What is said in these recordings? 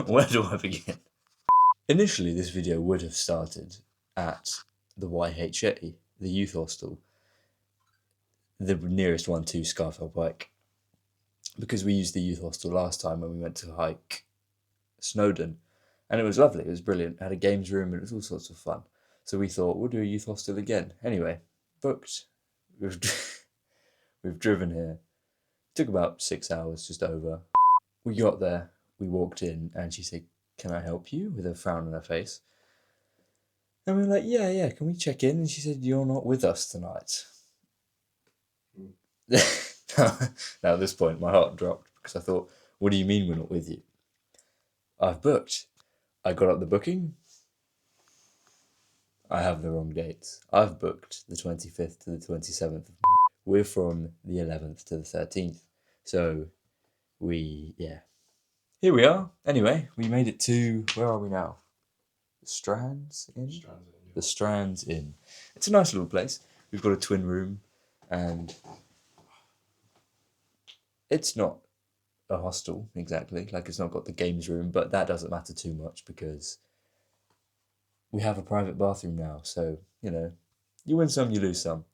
Where do I begin? Initially, this video would have started at the YHA, the youth hostel, the nearest one to Scafell Pike, because we used the youth hostel last time when we went to hike Snowdon, and it was lovely. It was brilliant. It had a games room and it was all sorts of fun. So we thought we'll do a youth hostel again. Anyway, booked. We've driven here. Took about 6 hours, just over. We got there. We walked in, and she said, "Can I help you?" with a frown on her face. And we were like, yeah, can we check in? And she said, "You're not with us tonight." Now at this point, my heart dropped because I thought, what do you mean we're not with you? I've booked. I got up the booking. I have the wrong dates. I've booked the 25th to the 27th. We're from the 11th to the 13th. So here we are. Anyway, we made it to, where are we now? The Strands Inn? The Strands Inn. It's a nice little place. We've got a twin room, and it's not a hostel exactly. Like, it's not got the games room, but that doesn't matter too much because we have a private bathroom now. So, you win some, you lose some.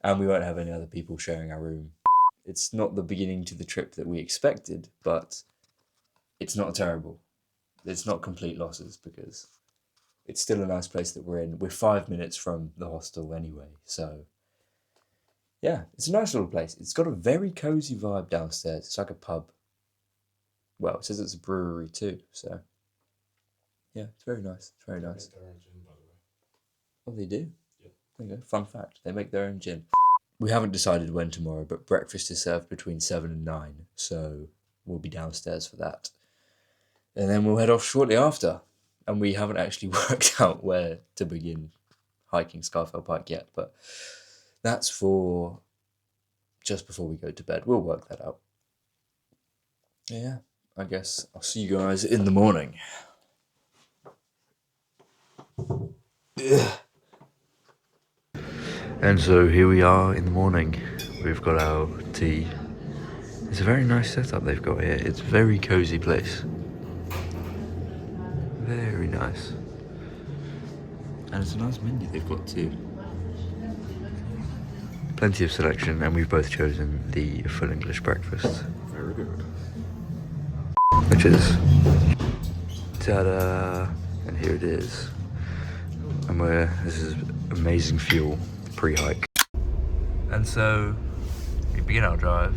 And we won't have any other people sharing our room. It's not the beginning to the trip that we expected, but it's not terrible. It's not complete losses because it's still a nice place that we're in. We're 5 minutes from the hostel anyway, so yeah, it's a nice little place. It's got a very cozy vibe downstairs. It's like a pub. Well, it says it's a brewery too, so yeah, it's very nice. It's very nice. They make their own gin, by the way. Oh, they do? Yeah. There you go. Fun fact. They make their own gin. We haven't decided when tomorrow, but breakfast is served between 7 and 9, so we'll be downstairs for that. And then we'll head off shortly after. And we haven't actually worked out where to begin hiking Scafell Pike yet, but that's for just before we go to bed. We'll work that out. Yeah, I guess I'll see you guys in the morning. And so here we are in the morning. We've got our tea. It's a very nice setup they've got here. It's a very cozy place. Very nice. And it's a nice menu they've got too. Plenty of selection, and we've both chosen the full English breakfast. Very good. Which is... ta-da! And here it is. And this is amazing fuel pre-hike. And so we begin our drive.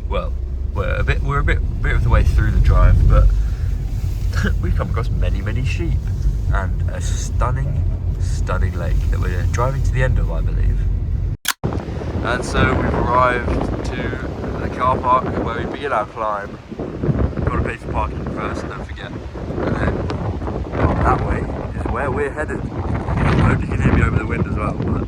Well, we're a bit of the way through the drive, but we've come across many sheep and a stunning lake that we're driving to the end of, I believe. And so we've arrived to the car park where we begin our climb. Got to pay for parking first, don't forget. And then that way is where we're headed. I hope you can hear me over the wind as well, but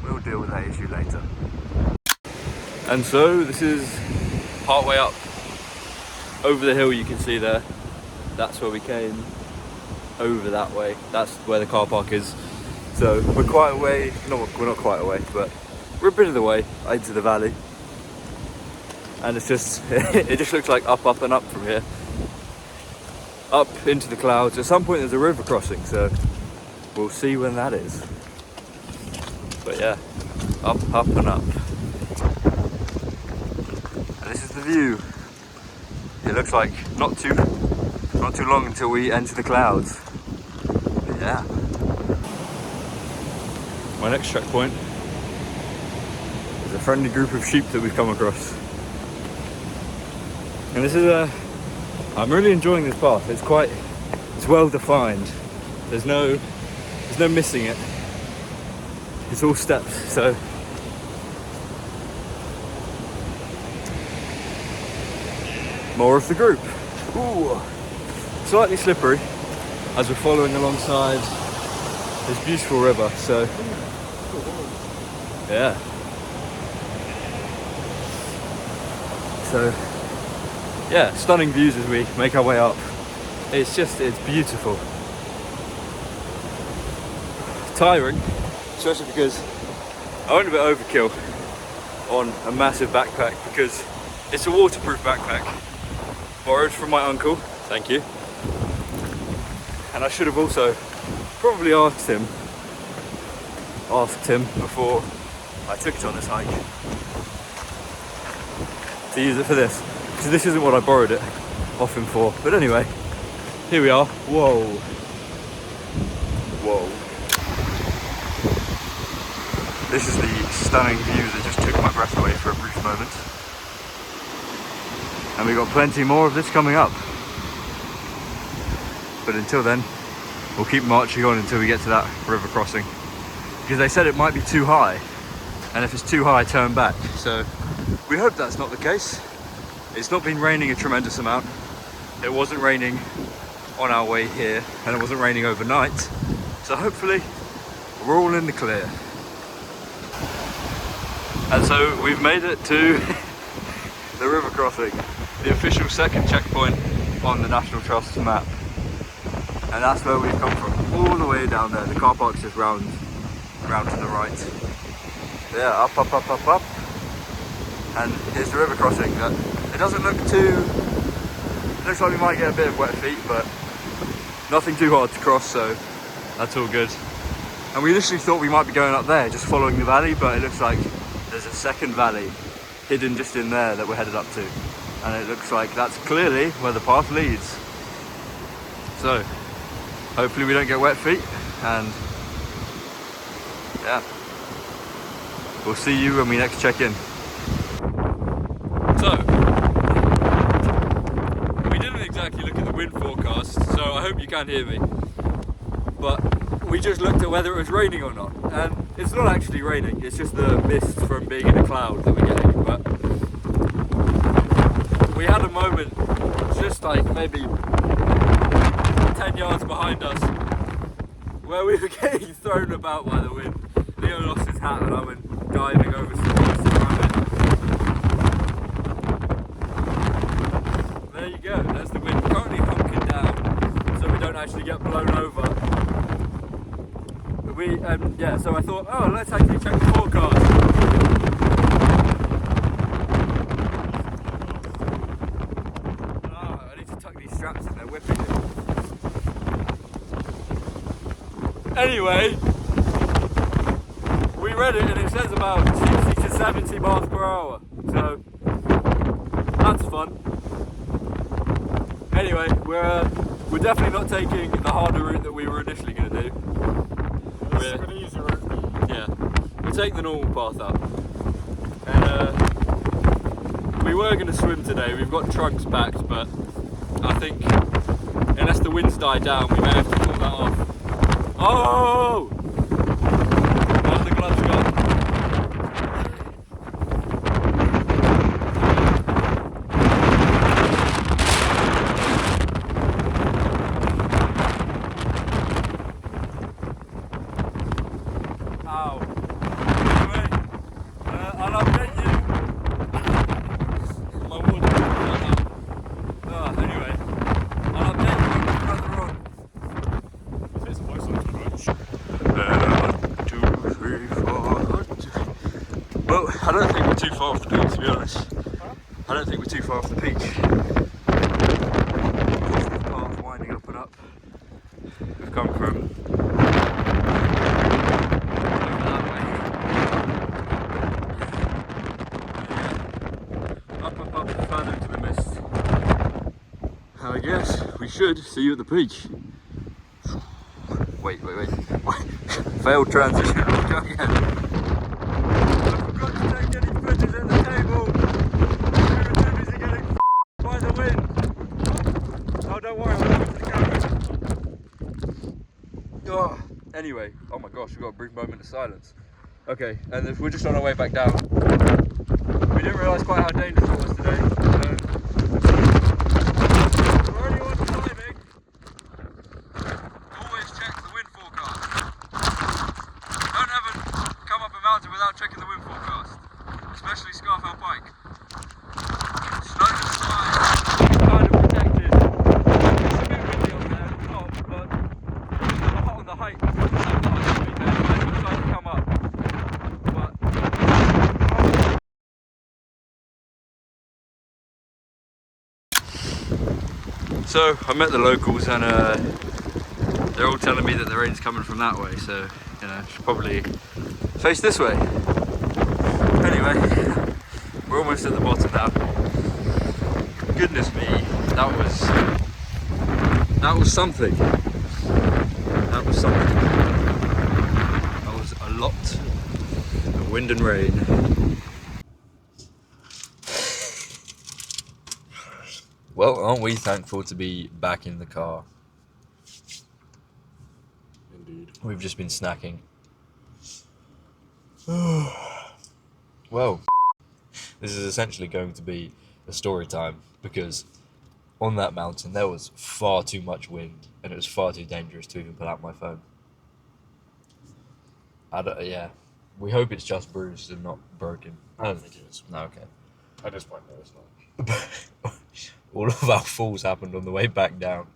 we'll deal with that issue later. And so this is part way up. Over the hill you can see there. That's where we came. Over that way. That's where the car park is. So we're quite a way, we're not quite a way, but we're a bit of the way into the valley. And it's just, it just looks like up and up from here. Up into the clouds. At some point there's a river crossing, so we'll see when that is. But yeah, up and up. And this is the view. It looks like not too long until we enter the clouds. But yeah. My next checkpoint is a friendly group of sheep that we've come across. And this is I'm really enjoying this path. It's well defined. There's no missing it. It's all steps, so more of the group. Ooh, slightly slippery as we're following alongside this beautiful river, so yeah. So yeah, stunning views as we make our way up. It's beautiful. Tiring, especially because I went a bit overkill on a massive backpack because it's a waterproof backpack borrowed from my uncle, thank you. And I should have also probably asked him before I took it on this hike to use it for this, because this isn't what I borrowed it off him for. But anyway, here we are. Whoa. Whoa. This is the stunning view that just took my breath away for a brief moment. And we've got plenty more of this coming up. But until then, we'll keep marching on until we get to that river crossing. Because they said it might be too high. And if it's too high, turn back. So we hope that's not the case. It's not been raining a tremendous amount. It wasn't raining on our way here, and it wasn't raining overnight. So hopefully we're all in the clear. And so we've made it to the river crossing, the official second checkpoint on the National Trust map. And that's where we've come from, all the way down there. The car park's just round to the right. Yeah, up. And here's the river crossing. It doesn't look too, it looks like we might get a bit of wet feet, but nothing too hard to cross, so that's all good. And we initially thought we might be going up there, just following the valley, but it looks like there's a second valley hidden just in there that we're headed up to. And it looks like that's clearly where the path leads. So, hopefully we don't get wet feet, and yeah, we'll see you when we next check in. So, we didn't exactly look at the wind forecast, so I hope you can hear me. But we just looked at whether it was raining or not, and it's not actually raining, it's just the mist from being in a cloud that we're getting. But we had a moment, just like maybe 10 yards behind us, where we were getting thrown about by the wind. Leo lost his hat and I went diving over some rocks around it. There you go, there's the wind currently hunkered down so we don't actually get blown over. But yeah, so I thought, oh, let's actually check the forecast. Oh, I need to tuck these straps in, they're whipping it. Anyway, we read it and it says about 60 to 70 miles per hour, so that's fun. Anyway, we're definitely not taking the harder route that we were initially going to do. Yeah, we're taking the normal path up. And we were going to swim today. We've got trunks packed, but I think unless the winds die down, we may have to pull that off. Oh! Where's the gloves gone? Ow. Anyway, I'll update you. My water ran out. Anyway, I'll update you further on. There's a voice on the road. 1, 2, 3, 4. Well, I don't think we're too far off the peak, to be honest. I don't think we're too far off the peak. Just the path winding up and up. We've come from up, further into the mist. And I guess we should see you at the peak. Wait. Failed transition. Go again. I forgot to take any footage at the table. We were too busy getting by the wind. Oh, don't worry, I'll go to the camera. Oh, anyway, oh my gosh, we've got a brief moment of silence. Okay, and we're just on our way back down. We didn't realise quite how dangerous it was today. For anyone climbing, always check the wind forecast. Don't ever come up a mountain without checking the wind forecast, especially Scafell Pike. Snow and slide, kind of protected. It's a bit windy on there at the top, but on the height, it's not actually there. It's going to come up. But So I met the locals and they're all telling me that the rain's coming from that way, so you know, I should probably face this way. Anyway, we're almost at the bottom now. Goodness me, that was something. That was something. That was a lot of wind and rain. Well, aren't we thankful to be back in the car? Indeed. We've just been snacking. Well, this is essentially going to be a story time because on that mountain there was far too much wind and it was far too dangerous to even pull out my phone. Yeah, we hope it's just bruised and not broken. I don't think it is. No, okay. At this point, no, it's not. All of our falls happened on the way back down.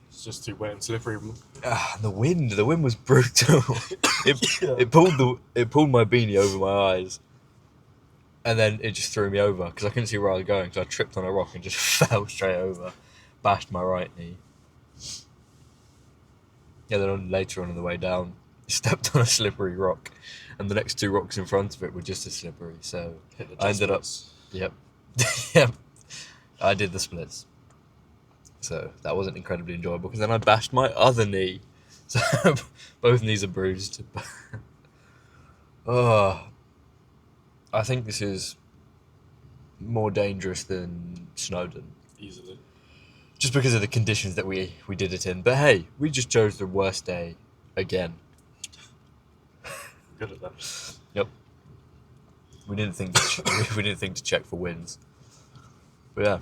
It's just too wet and slippery. The wind was brutal. It pulled my beanie over my eyes, and then it just threw me over because I couldn't see where I was going. So I tripped on a rock and just fell straight over, bashed my right knee. Yeah, then later on the way down, stepped on a slippery rock, and the next two rocks in front of it were just as slippery. So I ended up, yep, yep, I did the splits. So that wasn't incredibly enjoyable because then I bashed my other knee. So both knees are bruised. Oh, I think this is more dangerous than Snowdon. Easily. Just because of the conditions that we did it in. But hey, we just chose the worst day again. Good at that. Yep. We didn't think to check for winds. But yeah.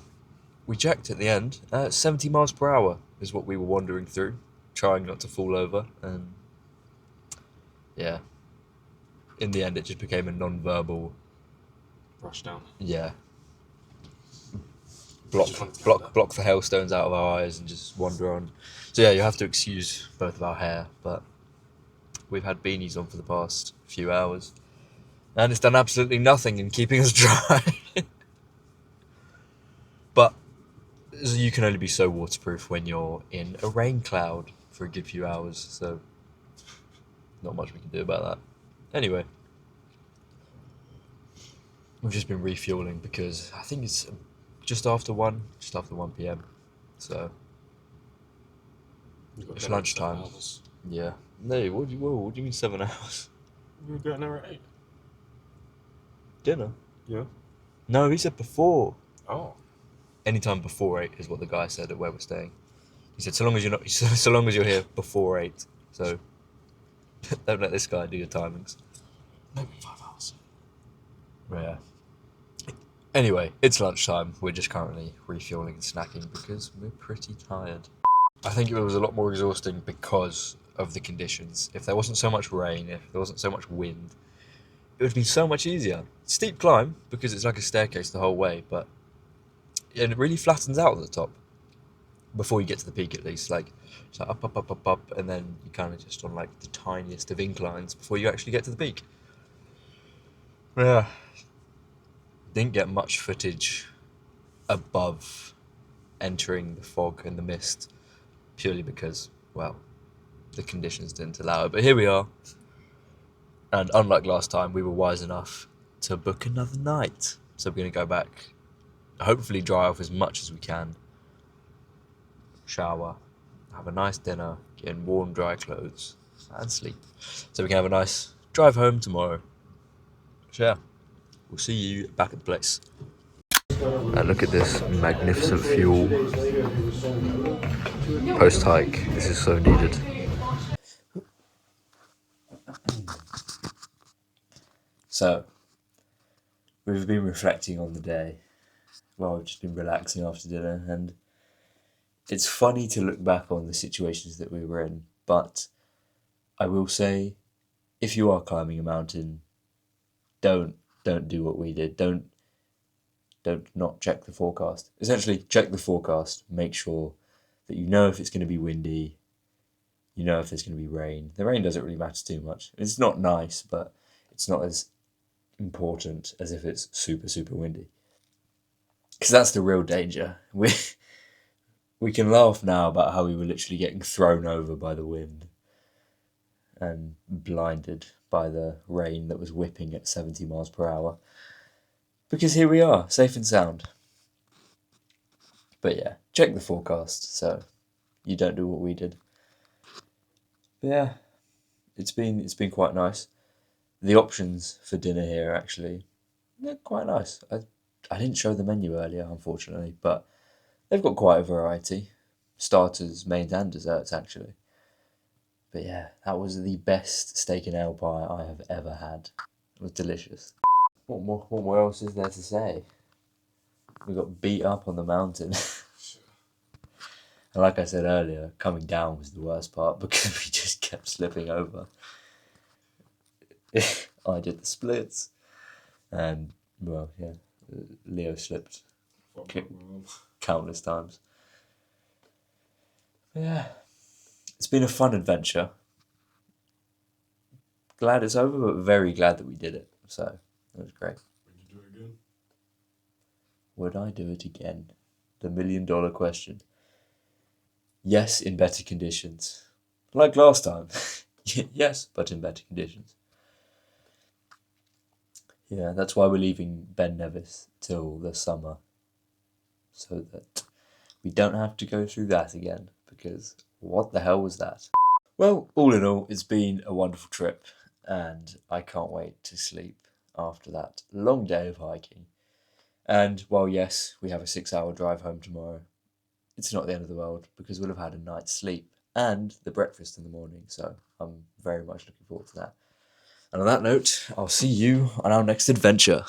We checked at the end. 70 miles per hour is what we were wandering through, trying not to fall over, and yeah, in the end it just became a non-verbal Rush down. yeah. Block the hailstones out of our eyes and just wander on. So yeah, you have to excuse both of our hair, but we've had beanies on for the past few hours, and it's done absolutely nothing in keeping us dry. But you can only be so waterproof when you're in a rain cloud for a good few hours, so not much we can do about that. Anyway, we've just been refueling because I think it's just after 1 p.m. So it's lunchtime. Yeah. No, what do you mean 7 hours? We were getting there at 8. Dinner? Yeah. No, he said before. Oh. Anytime before 8 is what the guy said at where we're staying. He said so long as you're here before 8. So don't let this guy do your timings. Maybe 5 hours. Yeah. Anyway, it's lunchtime. We're just currently refueling and snacking because we're pretty tired. I think it was a lot more exhausting because of the conditions. If there wasn't so much rain, if there wasn't so much wind, it would have been so much easier. Steep climb because it's like a staircase the whole way, but and it really flattens out at the top before you get to the peak, at least. Like, it's like up, and then you kind of just on like the tiniest of inclines before you actually get to the peak. Yeah, didn't get much footage above entering the fog and the mist purely because, well, the conditions didn't allow it. But here we are, and unlike last time, we were wise enough to book another night. So we're going to go back, hopefully dry off as much as we can, shower, have a nice dinner, get in warm, dry clothes, and sleep. So we can have a nice drive home tomorrow. So yeah, we'll see you back at the place. And look at this magnificent fuel post-hike. This is so needed. So, we've been reflecting on the day. Well, we've just been relaxing after dinner, and it's funny to look back on the situations that we were in, but I will say, if you are climbing a mountain, don't do what we did. Don't not check the forecast. Essentially, check the forecast. Make sure that you know if it's going to be windy. You know if there's going to be rain. The rain doesn't really matter too much. It's not nice, but it's not as important as if it's super, super windy. Because that's the real danger. We can laugh now about how we were literally getting thrown over by the wind and blinded by the rain that was whipping at 70 miles per hour. Because here we are, safe and sound. But yeah, check the forecast so you don't do what we did. But yeah, it's been quite nice. The options for dinner here actually, they're quite nice. I didn't show the menu earlier, unfortunately, but they've got quite a variety. Starters, mains and desserts actually. But yeah, that was the best steak and ale pie I have ever had. It was delicious. What more else is there to say? We got beat up on the mountain. And like I said earlier, coming down was the worst part because we just kept slipping over. I did the splits. And, well, yeah, Leo slipped countless times. But yeah, it's been a fun adventure. Glad it's over, but very glad that we did it. So, it was great. Would you do it again? Would I do it again? The $1,000,000 question. Yes, in better conditions. Like last time. Yes, but in better conditions. Yeah, that's why we're leaving Ben Nevis till the summer. So that we don't have to go through that again. Because what the hell was that? Well, all in all, it's been a wonderful trip. And I can't wait to sleep after that long day of hiking. And while yes, we have a 6-hour drive home tomorrow, it's not the end of the world because we'll have had a night's sleep and the breakfast in the morning. So I'm very much looking forward to that. And on that note, I'll see you on our next adventure.